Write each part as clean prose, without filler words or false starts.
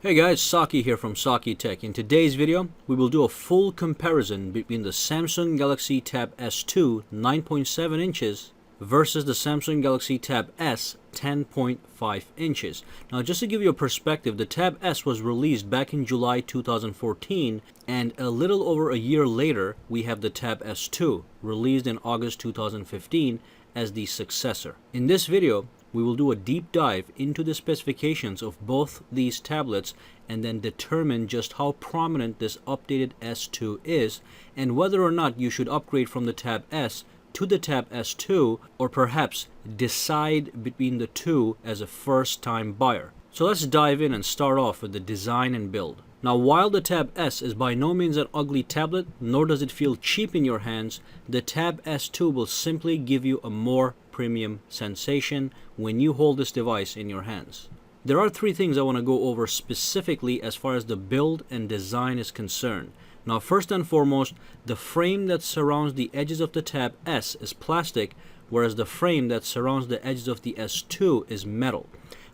Hey guys, Saki here from Saki Tech. In today's video, we will do a full comparison between the Samsung Galaxy Tab S2 9.7 inches versus the Samsung Galaxy Tab S 10.5 inches. Now, just to give you a perspective, the Tab S was released back in July 2014, and a little over a year later, we have the Tab S2, released in August 2015 as the successor. In this video, we will do a deep dive into the specifications of both these tablets and then determine just how prominent this updated S2 is and whether or not you should upgrade from the Tab S to the Tab S2 or perhaps decide between the two as a first-time buyer. So let's dive in and start off with the design and build. Now, while the Tab S is by no means an ugly tablet, nor does it feel cheap in your hands, the Tab S2 will simply give you a more premium sensation when you hold this device in your hands. There are three things I want to go over specifically as far as the build and design is concerned. Now, first and foremost, the frame that surrounds the edges of the Tab S is plastic, whereas the frame that surrounds the edges of the S2 is metal,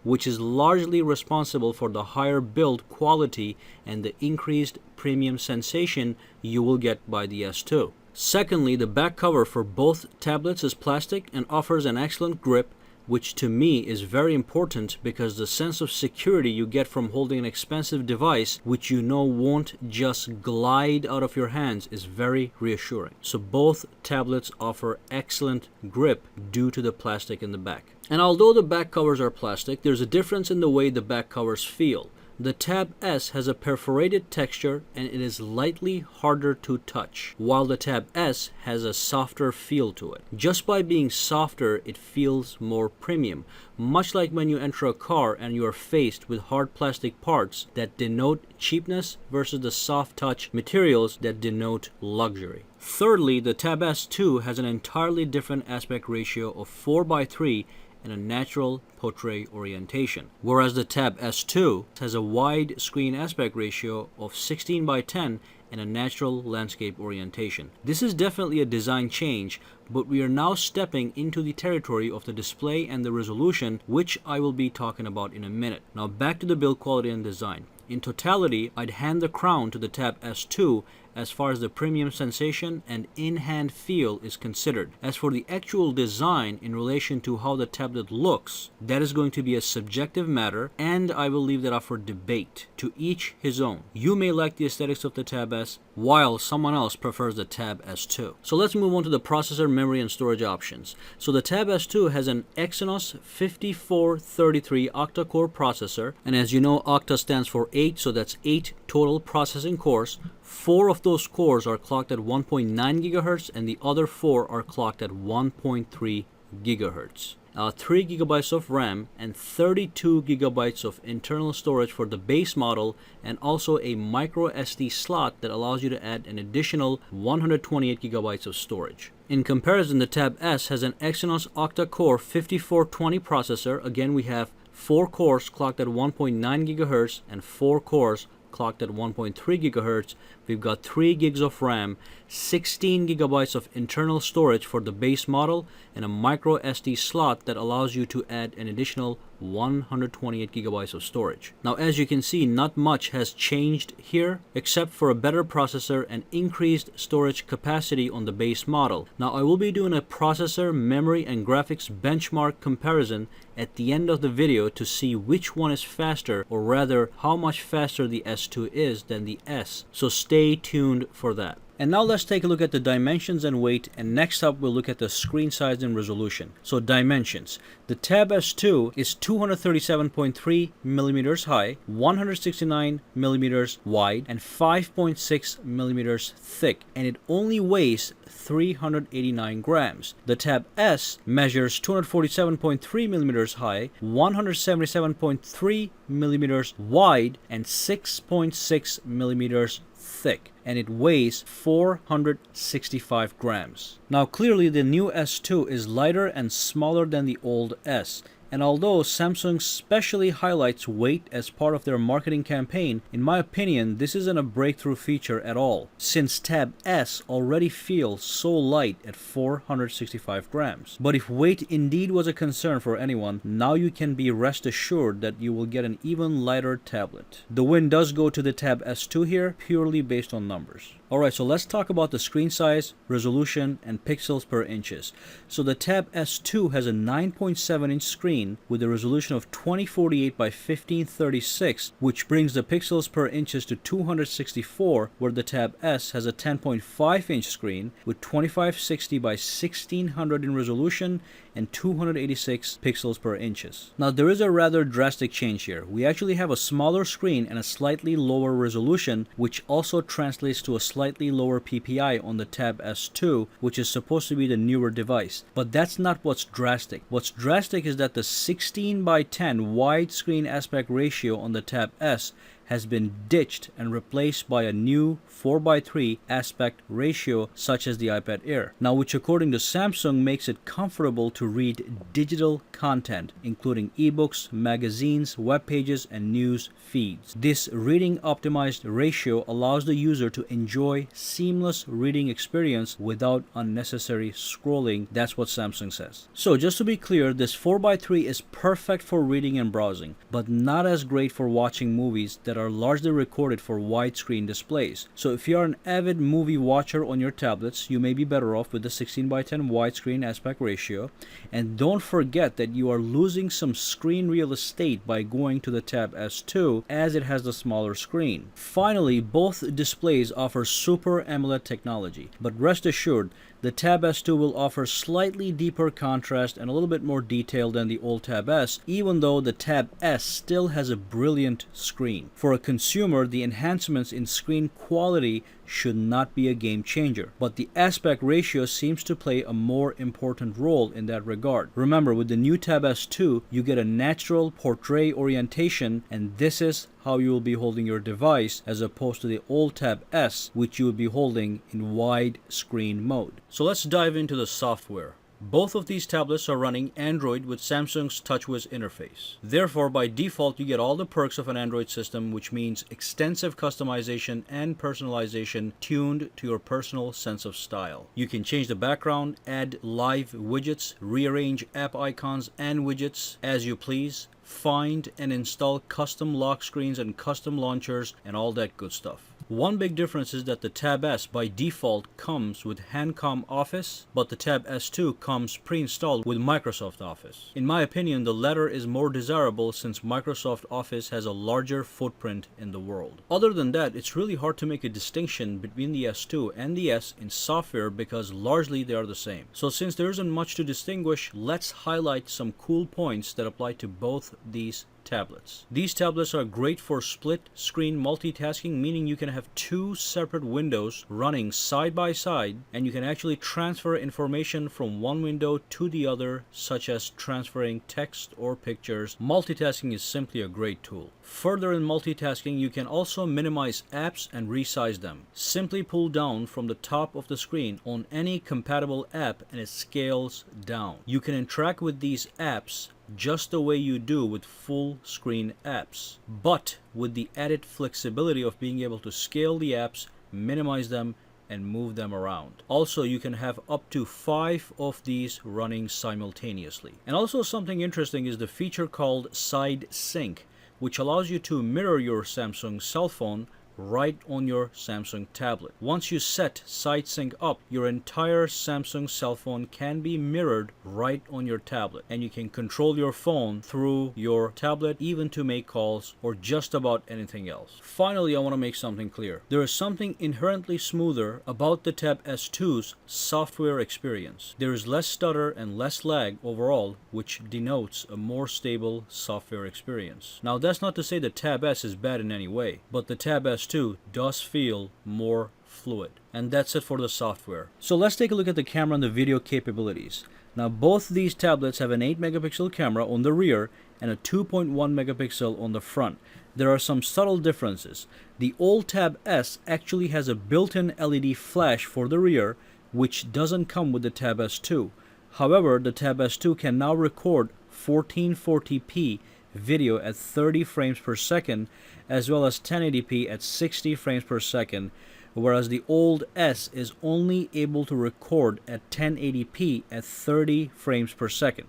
which is largely responsible for the higher build quality and the increased premium sensation you will get by the S2. Secondly, the back cover for both tablets is plastic and offers an excellent grip, which to me is very important because the sense of security you get from holding an expensive device which you know won't just glide out of your hands is very reassuring. So both tablets offer excellent grip due to the plastic in the back. And although the back covers are plastic, there's a difference in the way the back covers feel. The Tab S has a perforated texture and it is lightly harder to touch, while the Tab S has a softer feel to it. Just by being softer, it feels more premium, much like when you enter a car and you are faced with hard plastic parts that denote cheapness versus the soft touch materials that denote luxury. Thirdly, the Tab S2 has an entirely different aspect ratio of 4:3 and a natural portrait orientation, whereas the Tab S2 has a wide screen aspect ratio of 16:10 and a natural landscape orientation. This is definitely a design change, but we are now stepping into the territory of the display and the resolution, which I will be talking about in a minute. Now back to the build quality and design. In totality, I'd hand the crown to the Tab S2 as far as the premium sensation and in-hand feel is considered. As for the actual design in relation to how the tablet looks, that is going to be a subjective matter, and I will leave that up for debate. To each his own. You may like the aesthetics of the Tab S, while someone else prefers the Tab S2. So let's move on to the processor, memory, and storage options. So the Tab S2 has an Exynos 5433 octa-core processor, and as you know, octa stands for 8, so that's 8 total processing cores. 4 of those cores are clocked at 1.9 gigahertz and the other 4 are clocked at 1.3 gigahertz. 3 gigabytes of RAM and 32 gigabytes of internal storage for the base model, and also a micro SD slot that allows you to add an additional 128 gigabytes of storage. In comparison, the Tab S has an Exynos octa-core 5420 processor. Again, we have 4 cores clocked at 1.9 gigahertz and 4 cores clocked at 1.3 gigahertz. We've got 3 gigs of RAM, 16 gigabytes of internal storage for the base model, and a micro SD slot that allows you to add an additional 128 gigabytes of storage. Now, as you can see, not much has changed here except for a better processor and increased storage capacity on the base model. Now, I will be doing a processor, memory, and graphics benchmark comparison at the end of the video to see which one is faster, or rather how much faster the S2 is than the S. So stay tuned for that. And now let's take a look at the dimensions and weight, and next up we'll look at the screen size and resolution. So dimensions. The Tab S2 is 237.3 millimeters high, 169 millimeters wide, and 5.6 millimeters thick, and it only weighs 389 grams. The Tab S measures 247.3 millimeters high, 177.3 millimeters wide, and 6.6 millimeters thick, and it weighs 465 grams. Now clearly the new S2 is lighter and smaller than the old S, And although Samsung specially highlights weight as part of their marketing campaign, in my opinion, this isn't a breakthrough feature at all, since Tab S already feels so light at 465 grams. But if weight indeed was a concern for anyone, now you can be rest assured that you will get an even lighter tablet. The win does go to the Tab S2 here, purely based on numbers. Alright, so let's talk about the screen size, resolution, and pixels per inches. So the Tab S2 has a 9.7 inch screen with a resolution of 2048 by 1536, which brings the pixels per inches to 264, where the Tab S has a 10.5 inch screen with 2560 by 1600 in resolution and 286 pixels per inches. Now there is a rather drastic change here. We actually have a smaller screen and a slightly lower resolution, which also translates to a slightly lower PPI on the Tab S2, which is supposed to be the newer device. But that's not what's drastic. What's drastic is that the 16 by 10 widescreen aspect ratio on the Tab S has been ditched and replaced by a new 4:3 aspect ratio such as the iPad Air. Now, which according to Samsung makes it comfortable to read digital content, including ebooks, magazines, web pages, and news feeds. This reading optimized ratio allows the user to enjoy seamless reading experience without unnecessary scrolling. That's what Samsung says. So just to be clear, this 4:3 is perfect for reading and browsing, but not as great for watching movies that are largely recorded for widescreen displays. So if you are an avid movie watcher on your tablets, you may be better off with the 16 by 10 widescreen aspect ratio. And don't forget that you are losing some screen real estate by going to the Tab S2, as it has the smaller screen. Finally, both displays offer Super AMOLED technology, but rest assured, the Tab S2 will offer slightly deeper contrast and a little bit more detail than the old Tab S, even though the Tab S still has a brilliant screen. For a consumer, the enhancements in screen quality should not be a game changer, but the aspect ratio seems to play a more important role in that regard. Remember, with the new Tab S2, you get a natural portrait orientation, and this is how you will be holding your device as opposed to the old Tab S, which you would be holding in wide screen mode. So let's dive into the software. Both of these tablets are running Android with Samsung's TouchWiz interface. Therefore, by default, you get all the perks of an Android system, which means extensive customization and personalization tuned to your personal sense of style. You can change the background, add live widgets, rearrange app icons and widgets as you please, find and install custom lock screens and custom launchers, and all that good stuff. One big difference is that the Tab S by default comes with HandCom Office, but the Tab S2 comes pre-installed with Microsoft Office. In my opinion, the latter is more desirable since Microsoft Office has a larger footprint in the world. Other than that, it's really hard to make a distinction between the S2 and the S in software because largely they are the same. So since there isn't much to distinguish, let's highlight some cool points that apply to both these tablets. These tablets are great for split screen multitasking, meaning you can have two separate windows running side by side and you can actually transfer information from one window to the other, such as transferring text or pictures. Multitasking is simply a great tool. Further in multitasking, you can also minimize apps and resize them. Simply pull down from the top of the screen on any compatible app and it scales down. You can interact with these apps just the way you do with full screen apps, but with the added flexibility of being able to scale the apps, minimize them, and move them around. Also, you can have up to 5 of these running simultaneously. And also something interesting is the feature called Side Sync, which allows you to mirror your Samsung cell phone right on your Samsung tablet. Once you set Side Sync up, your entire Samsung cell phone can be mirrored right on your tablet, and you can control your phone through your tablet, even to make calls or just about anything else. Finally, I want to make something clear. There is something inherently smoother about the Tab S2's software experience. There is less stutter and less lag overall, which denotes a more stable software experience. Now, that's not to say the Tab S is bad in any way, but the Tab S2 does feel more fluid. And that's it for the software. So let's take a look at the camera and the video capabilities. Now, both these tablets have an 8 megapixel camera on the rear and a 2.1 megapixel on the front. There are some subtle differences. The old Tab S actually has a built-in LED flash for the rear, which doesn't come with the Tab S2. However, the Tab S2 can now record 1440p video at 30 frames per second, as well as 1080p at 60 frames per second, whereas the old S is only able to record at 1080p at 30 frames per second.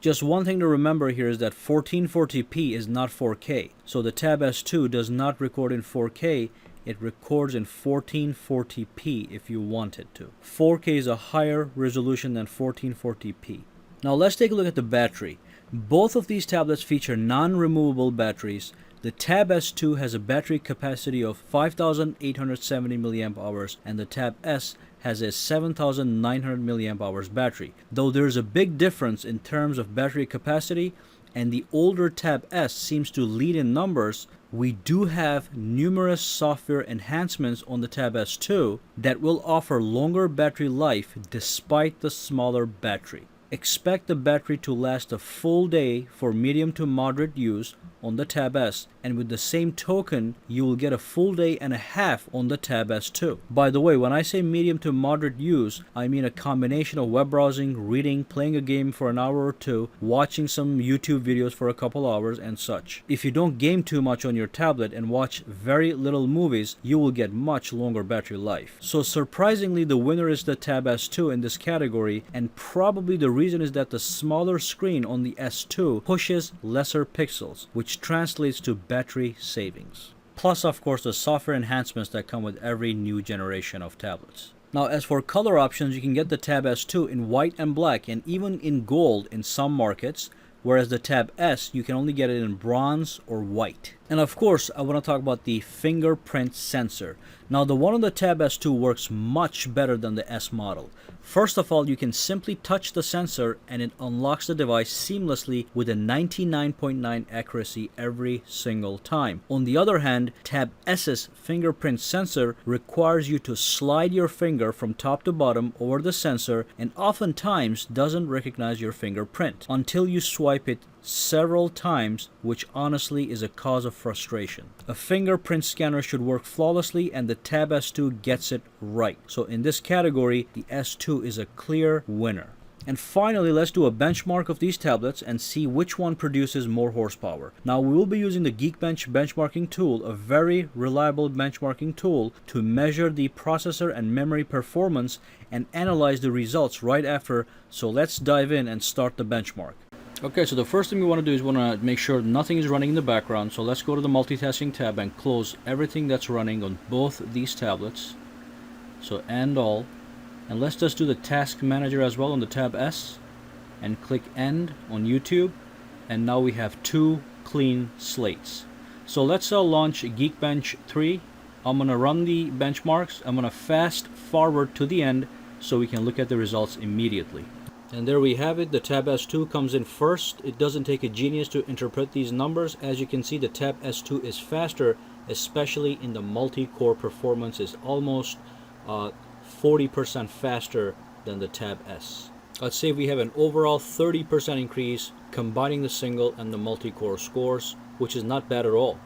Just one thing to remember here is that 1440p is not 4K, so the Tab S2 does not record in 4K, it records in 1440p if you want it to. 4K is a higher resolution than 1440p. Now let's take a look at the battery. Both of these tablets feature non-removable batteries. The Tab S2 has a battery capacity of 5,870 mAh and the Tab S has a 7,900 mAh battery. Though there is a big difference in terms of battery capacity and the older Tab S seems to lead in numbers, we do have numerous software enhancements on the Tab S2 that will offer longer battery life despite the smaller battery. Expect the battery to last a full day for medium to moderate use on the Tab S, and with the same token you will get a full day and a half on the Tab S2. By the way, when I say medium to moderate use, I mean a combination of web browsing, reading, playing a game for an hour or two, watching some YouTube videos for a couple hours and such. If you don't game too much on your tablet and watch very little movies, you will get much longer battery life. So surprisingly, the winner is the Tab S2 in this category, and probably the reason is that the smaller screen on the S2 pushes lesser pixels, which translates to battery savings. Plus, of course, the software enhancements that come with every new generation of tablets. Now, as for color options, you can get the Tab S2 in white and black and even in gold in some markets, whereas the Tab S, you can only get it in bronze or white. And of course, I want to talk about the fingerprint sensor. Now, the one on the Tab S2 works much better than the S model. First of all, you can simply touch the sensor and it unlocks the device seamlessly with a 99.9% accuracy every single time. On the other hand, Tab S's fingerprint sensor requires you to slide your finger from top to bottom over the sensor and oftentimes doesn't recognize your fingerprint until you swipe it several times, which honestly is a cause of frustration. A fingerprint scanner should work flawlessly and the Tab S2 gets it right. So in this category, the S2 is a clear winner. And finally, let's do a benchmark of these tablets and see which one produces more horsepower. Now, we will be using the Geekbench benchmarking tool, a very reliable benchmarking tool to measure the processor and memory performance and analyze the results right after. So let's dive in and start the benchmark. Okay, so the first thing we want to do is make sure nothing is running in the background. So let's go to the multitasking tab and close everything that's running on both these tablets. So end all. And let's just do the task manager as well on the Tab S and click end on YouTube. And now we have two clean slates. So let's launch Geekbench 3. I'm going to run the benchmarks. I'm going to fast forward to the end so we can look at the results immediately. And there we have it. The Tab S2 comes in first. It doesn't take a genius to interpret these numbers. As you can see, the Tab S2 is faster, especially in the multi-core performance is almost 40% faster than the Tab S. Let's say we have an overall 30% increase combining the single and the multi-core scores, which is not bad at all.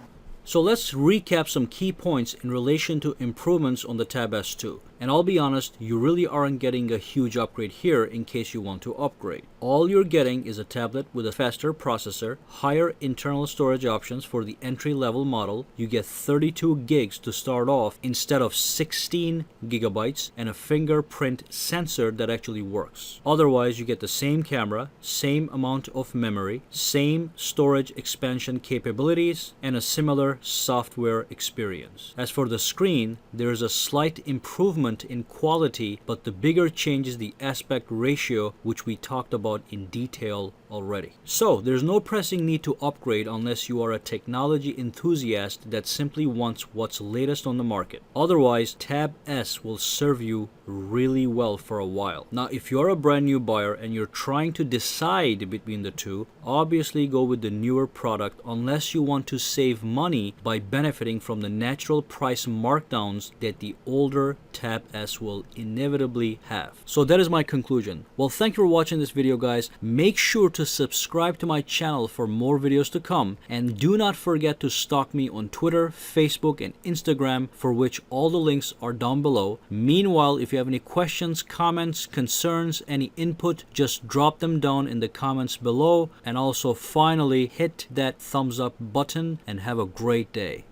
So let's recap some key points in relation to improvements on the Tab S2. And I'll be honest, you really aren't getting a huge upgrade here in case you want to upgrade. All you're getting is a tablet with a faster processor, higher internal storage options for the entry-level model. You get 32 gigs to start off instead of 16 gigabytes and a fingerprint sensor that actually works. Otherwise, you get the same camera, same amount of memory, same storage expansion capabilities, and a similar software experience. As for the screen, there is a slight improvement in quality, but the bigger change is the aspect ratio, which we talked about in detail already. So there's no pressing need to upgrade unless you are a technology enthusiast that simply wants what's latest on the market. Otherwise, Tab S will serve you really well for a while. Now, if you're a brand new buyer and you're trying to decide between the two, obviously go with the newer product unless you want to save money by benefiting from the natural price markdowns that the older Tab Tab S will inevitably have. So that is my conclusion. Well, thank you for watching this video, guys. Make sure to subscribe to my channel for more videos to come, and do not forget to stalk me on Twitter, Facebook, and Instagram, for which all the links are down below. Meanwhile, if you have any questions, comments, concerns, any input, just drop them down in the comments below. And also finally hit that thumbs up button and have a great day.